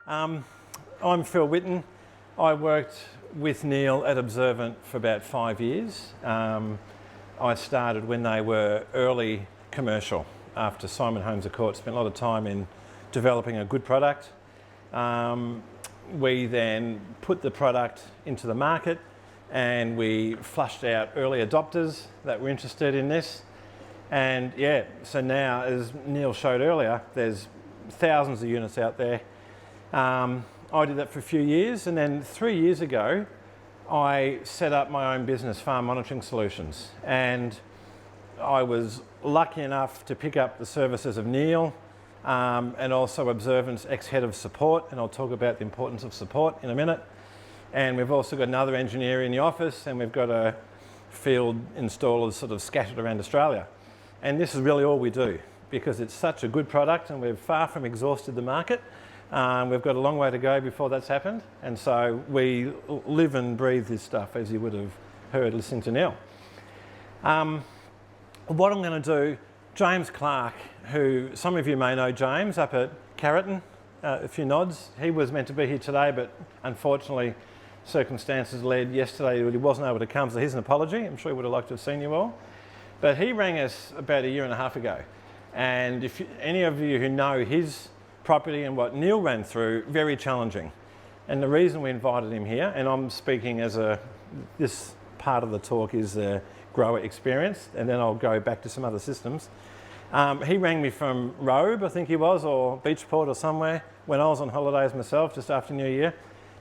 I'm Phil Whitten. I worked with Neil at Observant for about 5 years. I started when they were early commercial. After Simon Holmes à Court, spent a lot of time in developing a good product. We then put the product into the market and we flushed out early adopters that were interested in this. And yeah, so now, as Neil showed earlier, there's thousands of units out there. I did that for a few years, and then 3 years ago, I set up my own business, Farm Monitoring Solutions. And I was lucky enough to pick up the services of Neil and also Observant's ex-head of support, and I'll talk about the importance of support in a minute. And we've also got another engineer in the office, and we've got a field installers sort of scattered around Australia. And this is really all we do, because it's such a good product and we've far from exhausted the market. We've got a long way to go before that's happened, and so we live and breathe this stuff, as you would have heard listening to Neil. What I'm going to do, James Clark, who some of you may know James up at Carrollton, a few nods. He was meant to be here today, but unfortunately circumstances led yesterday that he wasn't able to come, so here's an apology. I'm sure he would have liked to have seen you all. But he rang us about a year and a half ago, and if any of you who know his property and what Neil ran through, very challenging. And the reason we invited him here, and I'm speaking as this part of the talk is the grower experience, and then I'll go back to some other systems. He rang me from Robe, I think he was, or Beachport or somewhere, when I was on holidays myself, just after New Year,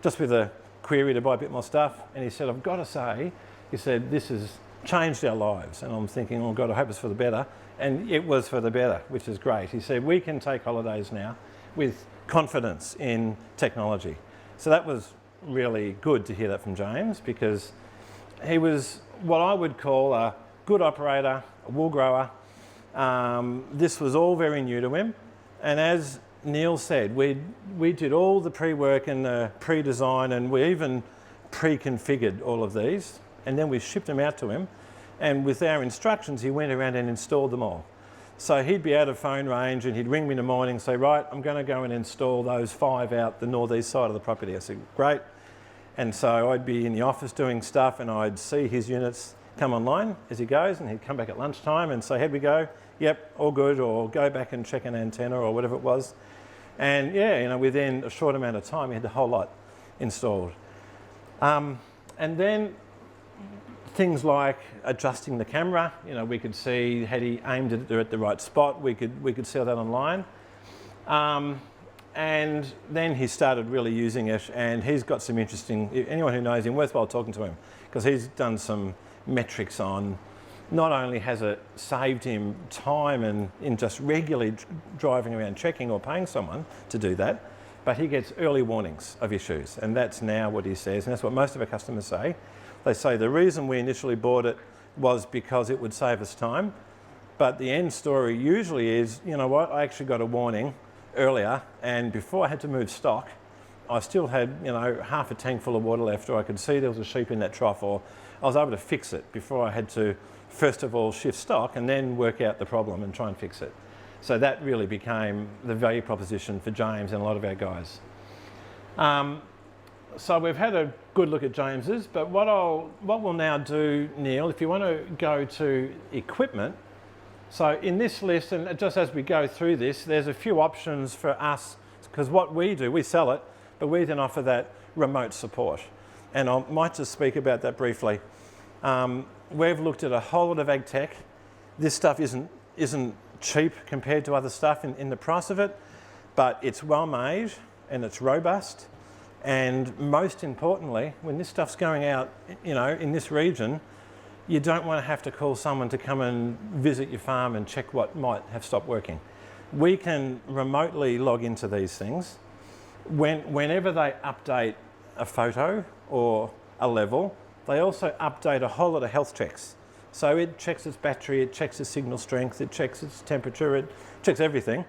just with a query to buy a bit more stuff. And he said, I've got to say, he said, this has changed our lives. And I'm thinking, oh God, I hope it's for the better. And it was for the better, which is great. He said, we can take holidays now with confidence in technology. So that was really good to hear that from James, because he was what I would call a good operator, a wool grower. This was all very new to him. And as Neil said, we did all the pre-work and the pre-design, and we even pre-configured all of these, and then we shipped them out to him. And with our instructions, he went around and installed them all. So he'd be out of phone range and he'd ring me in the morning and say, right, I'm going to go and install those 5 out the northeast side of the property. I said, great. And so I'd be in the office doing stuff, and I'd see his units come online as he goes, and he'd come back at lunchtime and say, here we go, yep, all good, or go back and check an antenna or whatever it was. And yeah, you know, within a short amount of time, he had the whole lot installed. And then things like adjusting the camera, you know, we could see, had he aimed it at the right spot, we could see all that online. And then he started really using it, and he's got some interesting, anyone who knows him, worthwhile talking to him, because he's done some metrics on, not only has it saved him time and in just regularly driving around checking or paying someone to do that, but he gets early warnings of issues, and that's now what he says, and that's what most of our customers say. They say the reason we initially bought it was because it would save us time, but the end story usually is, you know what, I actually got a warning earlier, and before I had to move stock, I still had, you know, half a tank full of water left, or I could see there was a sheep in that trough, or I was able to fix it before I had to, first of all, shift stock and then work out the problem and try and fix it. So that really became the value proposition for James and a lot of our guys. So we've had a good look at James's, but what we'll now do, Neil, if you want to go to equipment. So in this list, and just as we go through this, there's a few options for us, because what we do, we sell it, but we then offer that remote support. And I might just speak about that briefly. We've looked at a whole lot of ag tech. This stuff isn't cheap compared to other stuff in the price of it, but it's well made and it's robust. And most importantly, when this stuff's going out, you know, in this region, you don't want to have to call someone to come and visit your farm and check what might have stopped working. We can remotely log into these things. Whenever they update a photo or a level, they also update a whole lot of health checks. So it checks its battery, it checks its signal strength, it checks its temperature, it checks everything.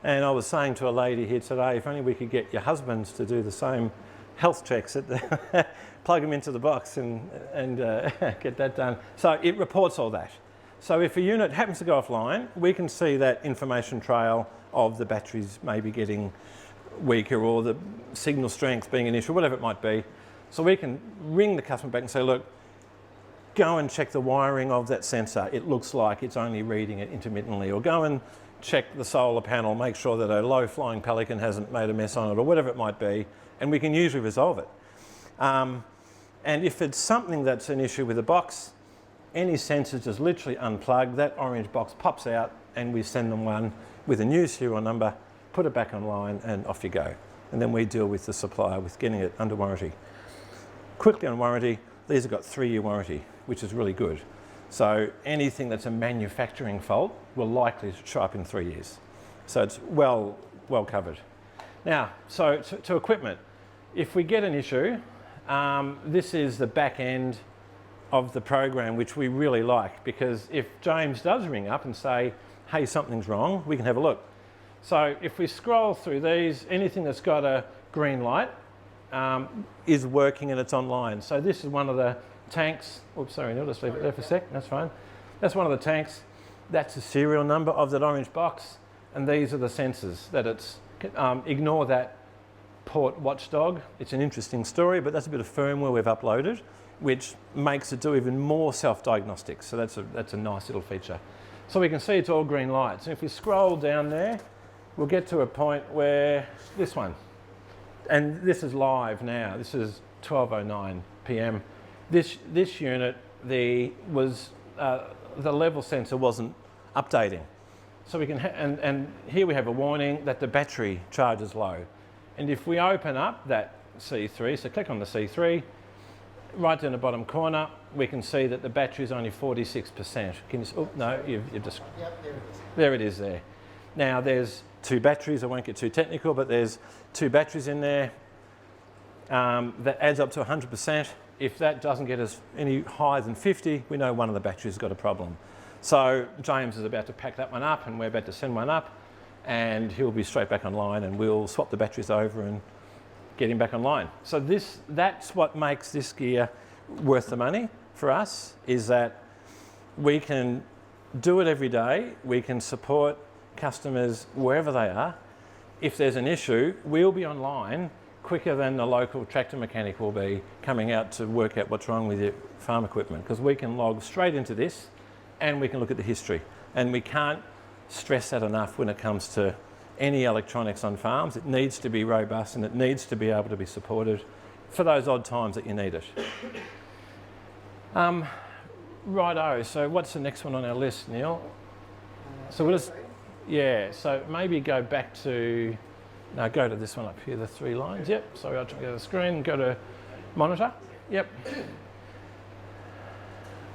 And I was saying to a lady here today, if only we could get your husbands to do the same health checks, plug them into the box and get that done. So it reports all that. So if a unit happens to go offline, we can see that information trail of the batteries maybe getting weaker or the signal strength being an issue, whatever it might be. So we can ring the customer back and say, look, go and check the wiring of that sensor. It looks like it's only reading it intermittently. Or go and check the solar panel, make sure that a low-flying pelican hasn't made a mess on it, or whatever it might be, and we can usually resolve it. And if it's something that's an issue with the box, any sensors just literally unplug, that orange box pops out, and we send them one with a new serial number, put it back online, and off you go. And then we deal with the supplier with getting it under warranty. Quickly on warranty, these have got 3-year warranty, which is really good. So anything that's a manufacturing fault will likely show up in 3 years. So it's well covered. Now, so to equipment, if we get an issue, this is the back end of the program, which we really like, because if James does ring up and say, hey, something's wrong, we can have a look. So if we scroll through these, anything that's got a green light is working and it's online. So this is one of the tanks. Oops, sorry, Neil, just leave it there for a sec. That's fine. That's one of the tanks. That's the serial number of that orange box. And these are the sensors that it's, ignore that port watchdog. It's an interesting story, but that's a bit of firmware we've uploaded, which makes it do even more self-diagnostics. So that's a nice little feature. So we can see it's all green lights. And if we scroll down there, we'll get to a point where this one, and this is live now. This is 12:09 p.m. This unit, the level sensor wasn't updating. So we can, and here we have a warning that the battery charge is low. And if we open up that C3, so click on the C3, right down the bottom corner, we can see that the battery is only 46%. Can you, oh, no, you've just, yep, there it is. There it is there. Now there's 2 batteries, I won't get too technical, but there's 2 batteries in there. That adds up to 100%. If that doesn't get us any higher than 50, we know one of the batteries has got a problem. So James is about to pack that one up, and we're about to send one up, and he'll be straight back online, and we'll swap the batteries over and get him back online. So that's what makes this gear worth the money for us, is that we can do it every day. We can support customers wherever they are. If there's an issue, we'll be online quicker than the local tractor mechanic will be coming out to work out what's wrong with your farm equipment, because we can log straight into this and we can look at the history. And we can't stress that enough when it comes to any electronics on farms. It needs to be robust and it needs to be able to be supported for those odd times that you need it. Righto, so what's the next one on our list, Neil? So we'll just, yeah, so maybe go back to, no, go to this one up here, the 3 lines. Yep, sorry, I'll try to go to the screen and go to monitor. Yep.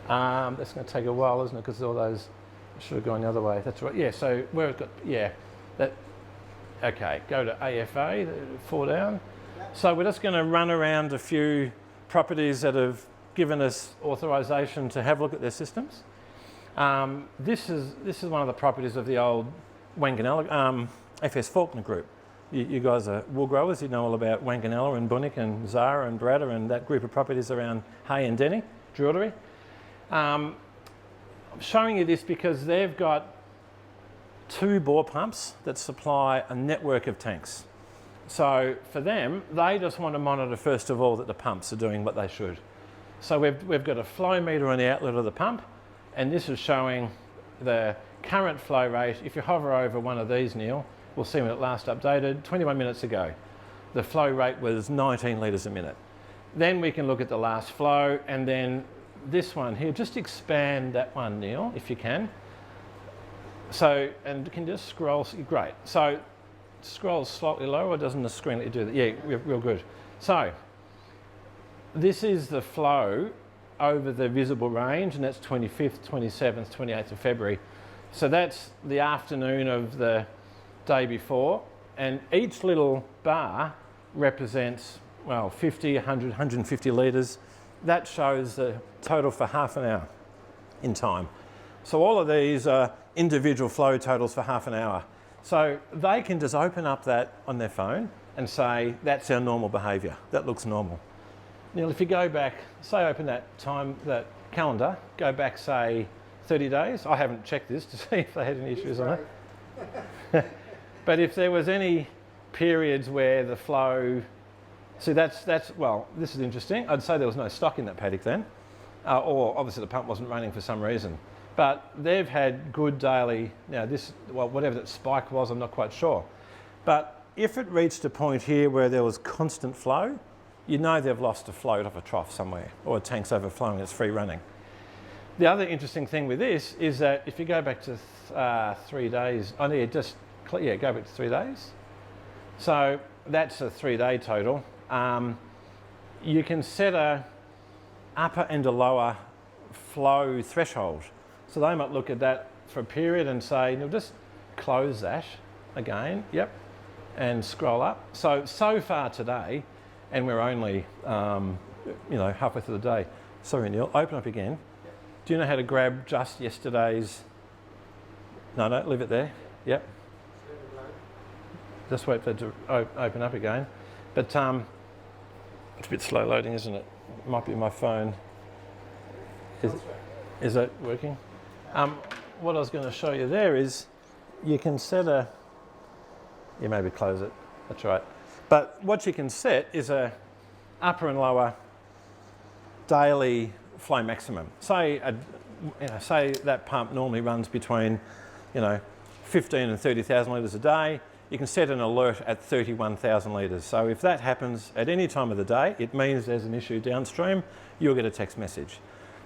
That's going to take a while, isn't it? Because all those should have gone the other way. That's right. Yeah, so where it's got, yeah, that, okay, go to AFA, 4 down. So we're just going to run around a few properties that have given us authorization to have a look at their systems. This is one of the properties of the old Wanganella, FS Faulkner group. You guys are wool growers, you know all about Wanganella and Bunnick and Zara and Bradda and that group of properties around Hay and Denny, Drillery. I'm showing you this because they've got 2 bore pumps that supply a network of tanks. So for them, they just want to monitor first of all that the pumps are doing what they should. So we've got a flow meter on the outlet of the pump, and this is showing the current flow rate. If you hover over one of these, Neil, we'll see when it last updated, 21 minutes ago. The flow rate was 19 litres a minute. Then we can look at the last flow, and then this one here, just expand that one, Neil, if you can. So, and can you just scroll, great. So, scroll slightly lower, or doesn't the screen let you do that? Yeah, real good. So, this is the flow over the visible range, and that's 25th, 27th, 28th of February. So that's the afternoon of the day before, and each little bar represents, well, 50, 100, 150 litres. That shows the total for half an hour in time. So all of these are individual flow totals for half an hour. So they can just open up that on their phone and say, that's our normal behaviour. That looks normal. Neil, if you go back, say open that time, that calendar, go back, say, 30 days. I haven't checked this to see if they had any issues on it. But if there was any periods where the flow, see that's, well, this is interesting. I'd say there was no stock in that paddock then, or obviously the pump wasn't running for some reason. But they've had good daily, now this, well, whatever that spike was, I'm not quite sure. But if it reached a point here where there was constant flow, you know they've lost a float off a trough somewhere, or a tank's overflowing, it's free running. The other interesting thing with this is that if you go back to 3 days, go back to 3 days. So that's a 3-day total. You can set a upper and a lower flow threshold. So they might look at that for a period and say, just close that again, yep, and scroll up. So far today, and we're only, halfway through the day. Sorry, Neil, open up again. Do you know how to grab just yesterday's? No, leave it there. Yep. Just wait for it to open up again. But it's a bit slow loading, isn't it? It might be my phone. Is that working? What I was going to show you there is you can set a, you maybe close it, that's right. But what you can set is a upper and lower daily flow maximum. Say that pump normally runs between 15 and 30,000 litres a day. You can set an alert at 31,000 litres. So if that happens at any time of the day, it means there's an issue downstream. You'll get a text message.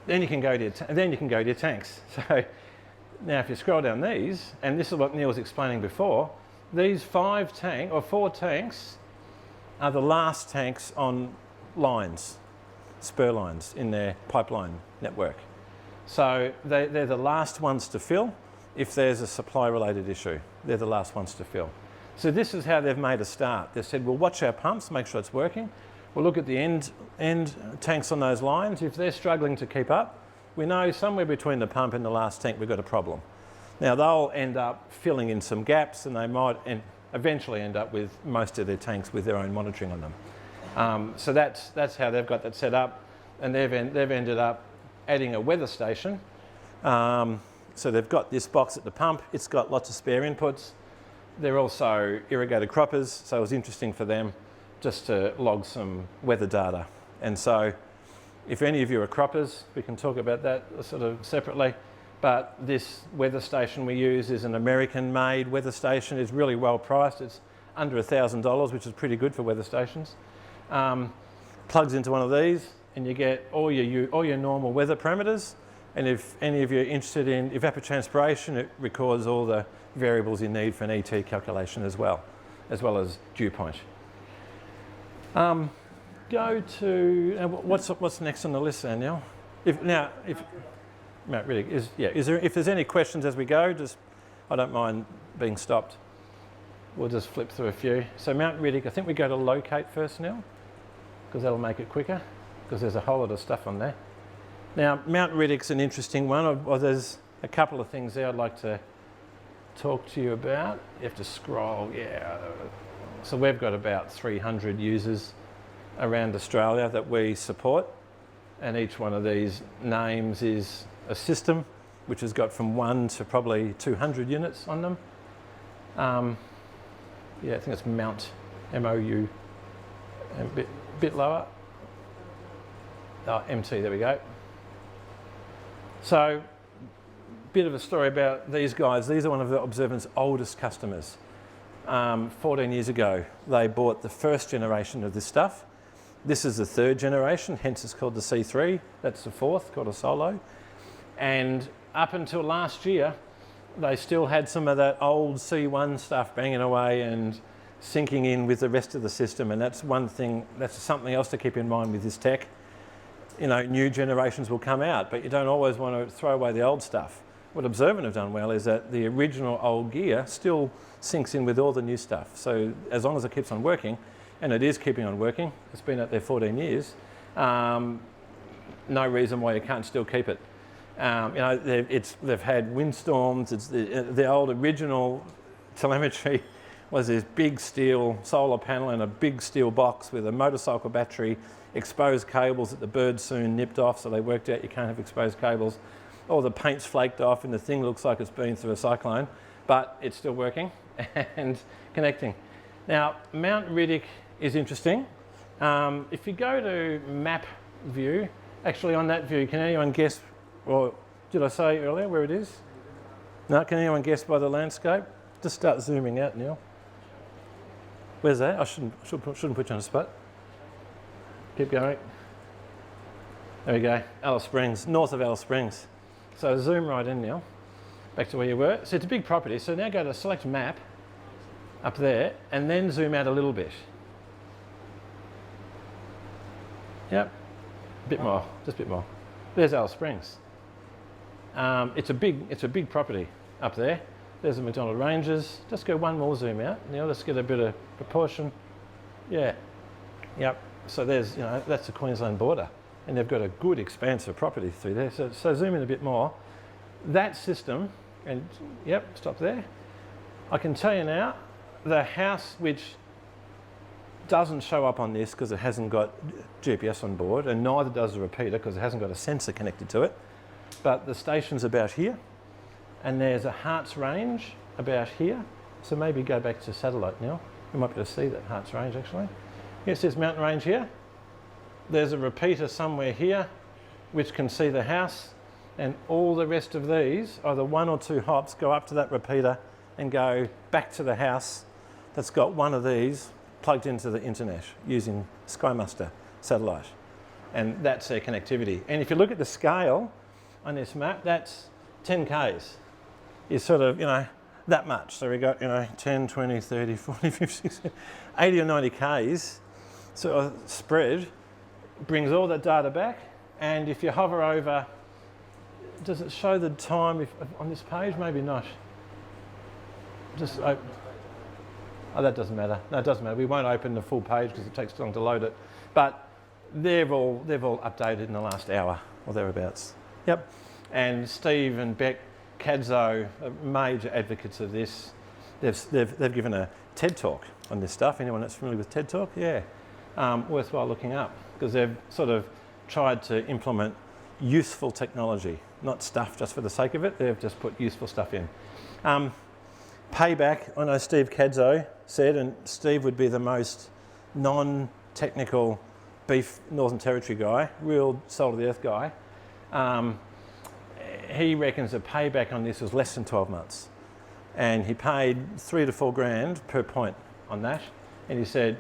Then you can go to your tanks. So now if you scroll down these, and this is what Neil was explaining before, these 4 tanks are the last tanks on lines, spur lines in their pipeline network. So they're the last ones to fill if there's a supply related issue. They're the last ones to fill. So this is how they've made a start. They've said, we'll watch our pumps, make sure it's working. We'll look at the end tanks on those lines. If they're struggling to keep up, we know somewhere between the pump and the last tank we've got a problem. Now they'll end up filling in some gaps, and they might eventually end up with most of their tanks with their own monitoring on them. So that's how they've got that set up, and they've ended up adding a weather station. So they've got this box at the pump. It's got lots of spare inputs. They're also irrigated croppers, so it was interesting for them just to log some weather data. And so if any of you are croppers, we can talk about that sort of separately. But this weather station we use is an American-made weather station. It's really well priced. It's under $1,000, which is pretty good for weather stations. Plugs into one of these, and you get all your normal weather parameters. And if any of you are interested in evapotranspiration, it records all the variables you need for an ET calculation as well as dew point. Go to what's next on the list, Daniel? If there's any questions as we go, I don't mind being stopped. We'll just flip through a few. So Mount Riddick, I think we go to locate first now, because that'll make it quicker, because there's a whole lot of stuff on there. Now, Mount Riddick's an interesting one. There's a couple of things there I'd like to talk to you about. You have to scroll, yeah. So we've got about 300 users around Australia that we support, and each one of these names is a system which has got from 1 to probably 200 units on them. I think it's Mount, M-O-U, a bit lower. Oh, MT, there we go. So, bit of a story about these guys. These are one of the Observant's oldest customers. 14 years ago, they bought the first generation of this stuff. This is the third generation, hence it's called the C3. That's the fourth, called a Solo. And up until last year, they still had some of that old C1 stuff banging away and syncing in with the rest of the system. And that's one thing, that's something else to keep in mind with this tech. New generations will come out, but you don't always want to throw away the old stuff. What Observant have done well is that the original old gear still syncs in with all the new stuff. So as long as it keeps on working, and it is keeping on working, it's been out there 14 years, no reason why you can't still keep it. They've had windstorms. It's the old original telemetry was this big steel solar panel in a big steel box with a motorcycle battery, exposed cables that the birds soon nipped off, so they worked out you can't have exposed cables. All the paint's flaked off and the thing looks like it's been through a cyclone, but it's still working and connecting. Now, Mount Riddick is interesting. If you go to map view, actually on that view, can anyone guess, or did I say earlier where it is? No, can anyone guess by the landscape? Just start zooming out, Neil. Where's that? I shouldn't put you on the spot. Keep going. There we go, Alice Springs, north of Alice Springs. So zoom right in now, back to where you were. So it's a big property, so now go to select map up there and then zoom out a little bit. Yep, a bit more, just a bit more. There's Alice Springs. It's a big property up there. There's the McDonald Ranges. Just go one more zoom out. Now let's get a bit of proportion. Yeah, yep. So there's, that's the Queensland border. And they've got a good expanse of property through there. So zoom in a bit more. That system, and yep, stop there. I can tell you now, the house which doesn't show up on this because it hasn't got GPS on board, and neither does the repeater because it hasn't got a sensor connected to it. But the station's about here, and there's a Hearts range about here. So maybe go back to satellite now. You might be able to see that Hearts range actually. Yes, there's mountain range here. There's a repeater somewhere here which can see the house, and all the rest of these, either one or two hops, go up to that repeater and go back to the house that's got one of these plugged into the internet using SkyMuster satellite. And that's their connectivity. And if you look at the scale on this map, that's 10 Ks. Is sort of, that much. So we got, 10, 20, 30, 40, 50, 60, 80 or 90 Ks sort of spread, brings all that data back. And if you hover over, does it show the time on this page? Maybe not. Just open. Oh, that doesn't matter. No, it doesn't matter. We won't open the full page because it takes too long to load it. But they've all updated in the last hour or thereabouts. Yep. And Steve and Beck Cadzo are major advocates of this. They've given a TED talk on this stuff. Anyone that's familiar with TED talk? Yeah. Worthwhile looking up because they've sort of tried to implement useful technology, not stuff just for the sake of it. They've just put useful stuff in. Payback, I know Steve Cadzo said, and Steve would be the most non-technical beef Northern Territory guy, real soul of the earth guy. He reckons the payback on this was less than 12 months. And he paid $3 to $4 grand per point on that. And he said,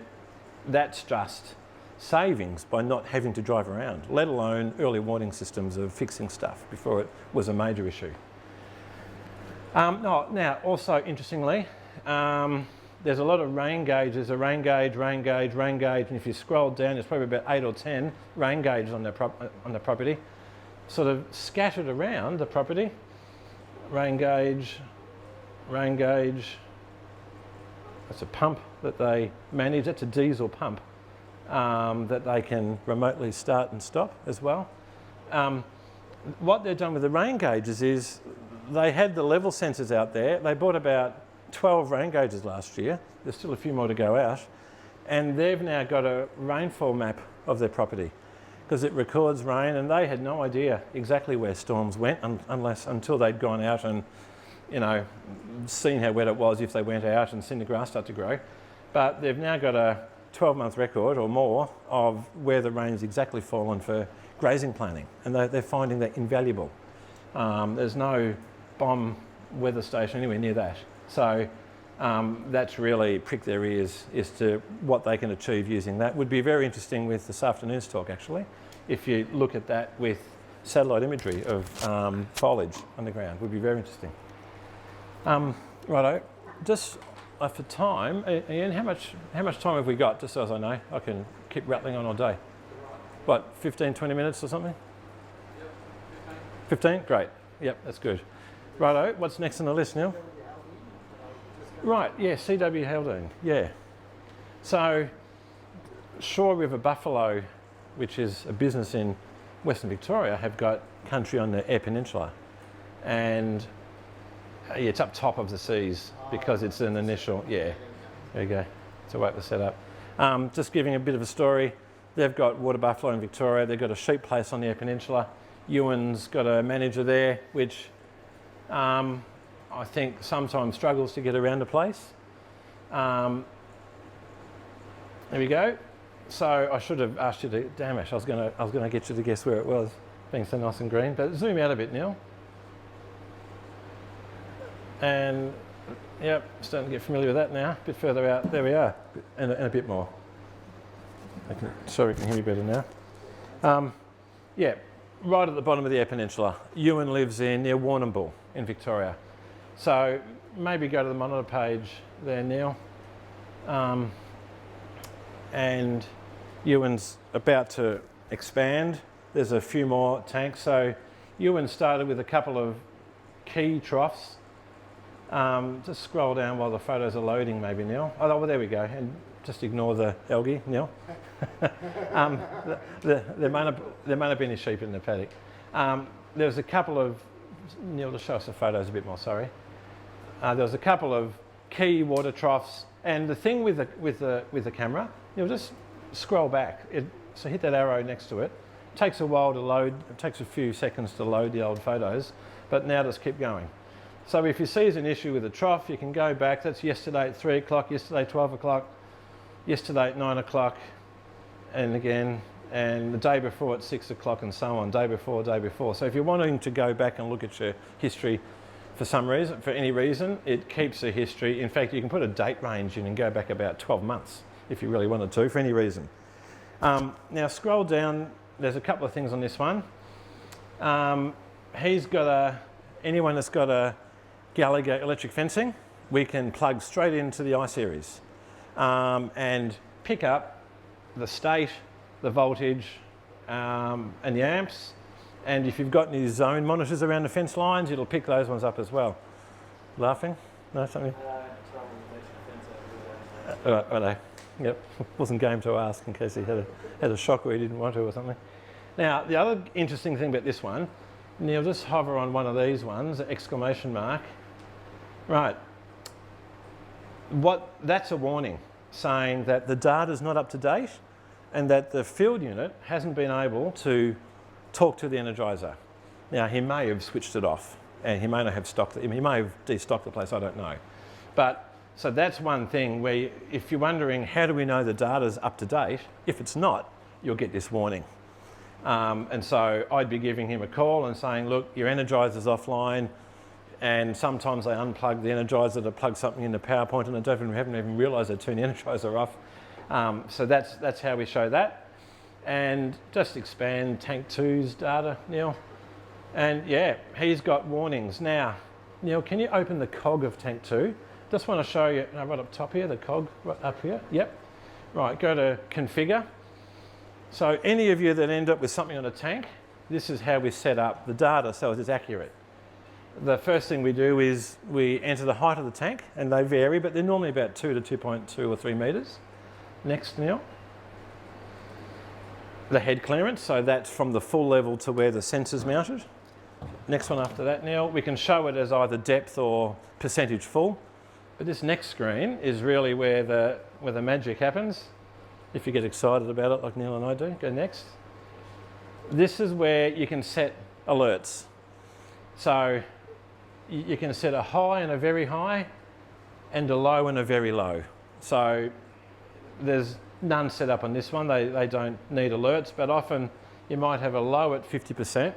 that's just savings by not having to drive around, let alone early warning systems of fixing stuff before it was a major issue. Now, also interestingly, there's a lot of rain gauges, rain gauge, and if you scroll down, there's probably about 8 or 10 rain gauges on the property, sort of scattered around the property. Rain gauge. That's a pump that they manage. That's a diesel pump that they can remotely start and stop as well. What they've done with the rain gauges is they had the level sensors out there. They bought about 12 rain gauges last year. There's still a few more to go out. And they've now got a rainfall map of their property because it records rain, and they had no idea exactly where storms went until they'd gone out and seen how wet it was if they went out and seen the grass start to grow. But they've now got a 12-month record or more of where the rain's exactly fallen for grazing planning, and they're finding that invaluable. There's no bomb weather station anywhere near that. So that's really pricked their ears as to what they can achieve using that. Would be very interesting with this afternoon's talk, actually, if you look at that with satellite imagery of foliage on the ground. Would be very interesting. Righto, just for time, Ian, how much time have we got, just so as I know? I can keep rattling on all day. What, 15, 20 minutes or something? 15? Great. Yep, that's good. Righto, what's next on the list now? Right, yeah, CW Haldane, yeah. So, Shore River Buffalo, which is a business in Western Victoria, have got country on the Eyre Peninsula. And it's up top of the seas because it's an initial, there you go. It's a way to set up. Just giving a bit of a story. They've got water buffalo in Victoria. They've got a sheep place on the Eyre Peninsula. Ewan's got a manager there, which I think sometimes struggles to get around the place. There we go. So I should have asked you to, damn it, I was gonna get you to guess where it was, being so nice and green, but zoom out a bit, Neil. And yep, starting to get familiar with that now, a bit further out, there we are, and a bit more. Sorry, you can hear me better now. Yeah, right at the bottom of the Eyre Peninsula. Ewan lives near Warrnambool in Victoria. So maybe go to the monitor page there, Neil. And Ewan's about to expand. There's a few more tanks. So Ewan started with a couple of key troughs. Just scroll down while the photos are loading maybe, Neil. Oh, well, there we go. And just ignore the algae, Neil. There might have been a sheep in the paddock. There was a couple of, Neil, just show us the photos a bit more, sorry. There was a couple of key water troughs, and the thing with the camera, you'll just scroll back. So hit that arrow next to it. It takes a while to load. It takes a few seconds to load the old photos, but now just keep going. So if you see there's an issue with the trough, you can go back. That's yesterday at 3 o'clock, yesterday 12 o'clock, yesterday at 9 o'clock, and again, and the day before at 6 o'clock, and so on, day before, day before. So if you're wanting to go back and look at your history for some reason, for any reason, it keeps a history. In fact, you can put a date range in and go back about 12 months if you really wanted to, for any reason. Now scroll down, there's a couple of things on this one. Anyone that's got a Gallagher electric fencing, we can plug straight into the I-series and pick up the state, the voltage, and the amps. And if you've got any zone monitors around the fence lines, it'll pick those ones up as well. Laughing? No, something? Right. Yep, wasn't game to ask in case he had a shock where he didn't want to or something. Now, the other interesting thing about this one, Neil, just hover on one of these ones, exclamation mark. Right. That's a warning saying that the data's not up to date and that the field unit hasn't been able to talk to the energiser. Now, he may have switched it off and he may not have stocked it. He may have destocked the place, I don't know. But so that's one thing where if you're wondering how do we know the data's up to date, if it's not, you'll get this warning. And so I'd be giving him a call and saying, look, your energiser's offline, and sometimes they unplug the energiser to plug something in the PowerPoint and they haven't even realised they turned the energiser off. So that's how we show that. And just expand Tank 2's data, Neil. And yeah, he's got warnings. Now, Neil, can you open the cog of Tank 2? Just want to show you, right up top here, the cog right up here. Yep. Right, go to configure. So any of you that end up with something on a tank, this is how we set up the data so it is accurate. The first thing we do is we enter the height of the tank, and they vary, but they're normally about 2 to 2.2 or 3 metres. Next, Neil. The head clearance, so that's from the full level to where the sensor's mounted. Next one after that, Neil, we can show it as either depth or percentage full. But this next screen is really where the magic happens. If you get excited about it like Neil and I do, go next. This is where you can set alerts. So you can set a high and a very high and a low and a very low. So there's none set up on this one. They don't need alerts, but often you might have a low at 50%,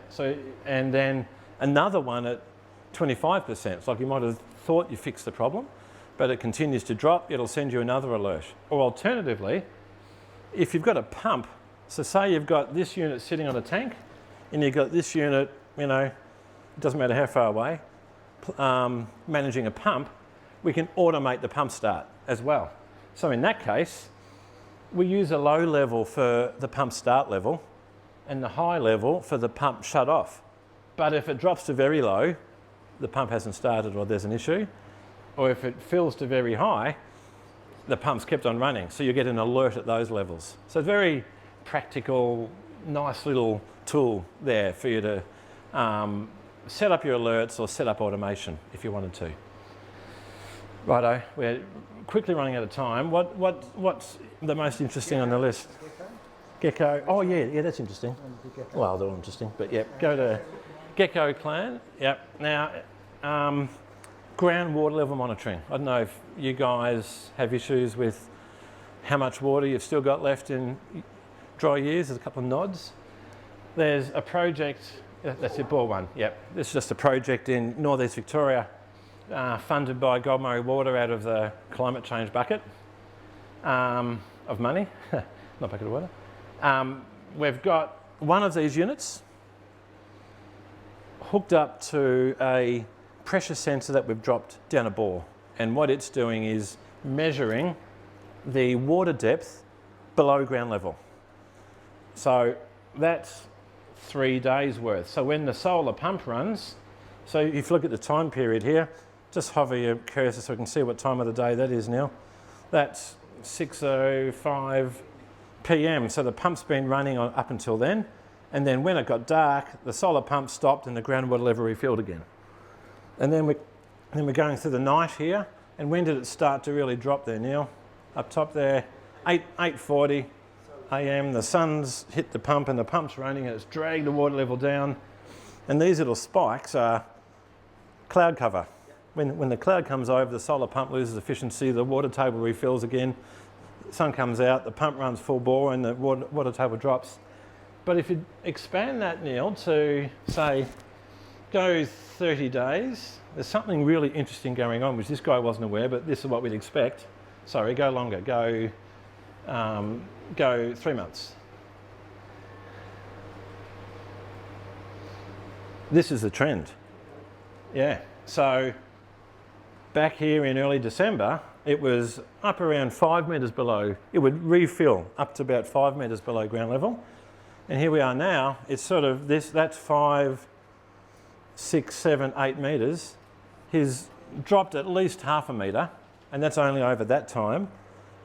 and then another one at 25%. It's like you might have thought you fixed the problem, but it continues to drop, it'll send you another alert. Or alternatively, if you've got a pump, so say you've got this unit sitting on a tank, and you've got this unit, it doesn't matter how far away, managing a pump, we can automate the pump start as well. So in that case, we use a low level for the pump start level and the high level for the pump shut off. But if it drops to very low, the pump hasn't started or there's an issue. Or if it fills to very high, the pump's kept on running. So you get an alert at those levels. So it's very practical, nice little tool there for you to set up your alerts or set up automation if you wanted to. Righto, we're quickly running out of time. What's the most interesting on the list? Gecko. Oh yeah, that's interesting. Well, they're all interesting, but yep. Go to Gecko Clan. Yep. Now, groundwater level monitoring. I don't know if you guys have issues with how much water you've still got left in dry years. There's a couple of nods. There's a project, that's it, bore one, yep. This is just a project in northeast Victoria, funded by Goldmurray Water out of the climate change bucket of money, not bucket of water. We've got one of these units hooked up to a pressure sensor that we've dropped down a bore. And what it's doing is measuring the water depth below ground level. So that's 3 days worth. So when the solar pump runs, so if you look at the time period here, just hover your cursor so we can see what time of the day that is now. That's 6:05 p.m. So the pump's been running on up until then. And then when it got dark, the solar pump stopped and the groundwater level refilled again. And then we're going through the night here. And when did it start to really drop there, Neil? Up top there, 8:40 a.m. The sun's hit the pump and the pump's running and it's dragged the water level down. And these little spikes are cloud cover. When the cloud comes over, the solar pump loses efficiency, the water table refills again, the sun comes out, the pump runs full bore and the water table drops. But if you expand that, Neil, to say, go 30 days, there's something really interesting going on, which this guy wasn't aware, but this is what we'd expect. Sorry, go longer, go 3 months. This is the trend. Yeah, so back here in early December, it was up around 5 metres below. It would refill up to about 5 metres below ground level. And here we are now, it's sort of this, that's 5, 6, 7, 8 metres. He's dropped at least half a metre, and that's only over that time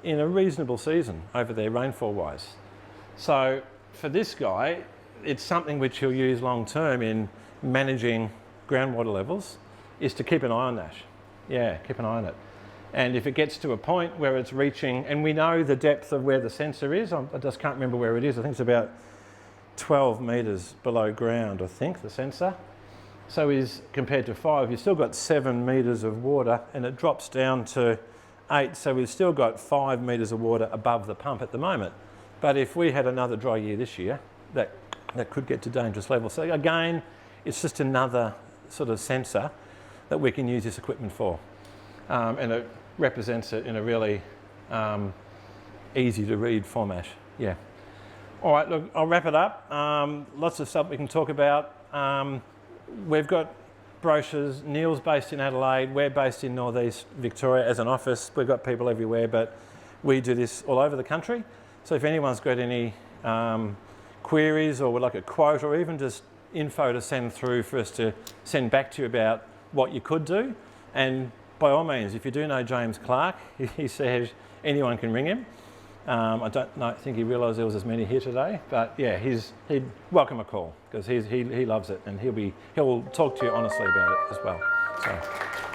in a reasonable season over there rainfall wise. So for this guy, it's something which he'll use long term in managing groundwater levels, is to keep an eye on that. Yeah, keep an eye on it. And if it gets to a point where it's reaching, and we know the depth of where the sensor is, I just can't remember where it is, I think it's about 12 metres below ground, I think, the sensor. So is compared to 5, you've still got 7 metres of water and it drops down to 8, so we've still got 5 metres of water above the pump at the moment. But if we had another dry year this year, that could get to dangerous levels. So again, it's just another sort of sensor that we can use this equipment for. And it represents it in a really easy to read format. Yeah. All right, look, I'll wrap it up. Lots of stuff we can talk about. We've got brochures. Neil's based in Adelaide. We're based in northeast Victoria as an office. We've got people everywhere, but we do this all over the country. So if anyone's got any queries or would like a quote or even just info to send through for us to send back to you about what you could do, and by all means, if you do know James Clark, he says anyone can ring him. I don't think he realised there was as many here today, but yeah, he'd welcome a call because he loves it and he'll talk to you honestly about it as well. So.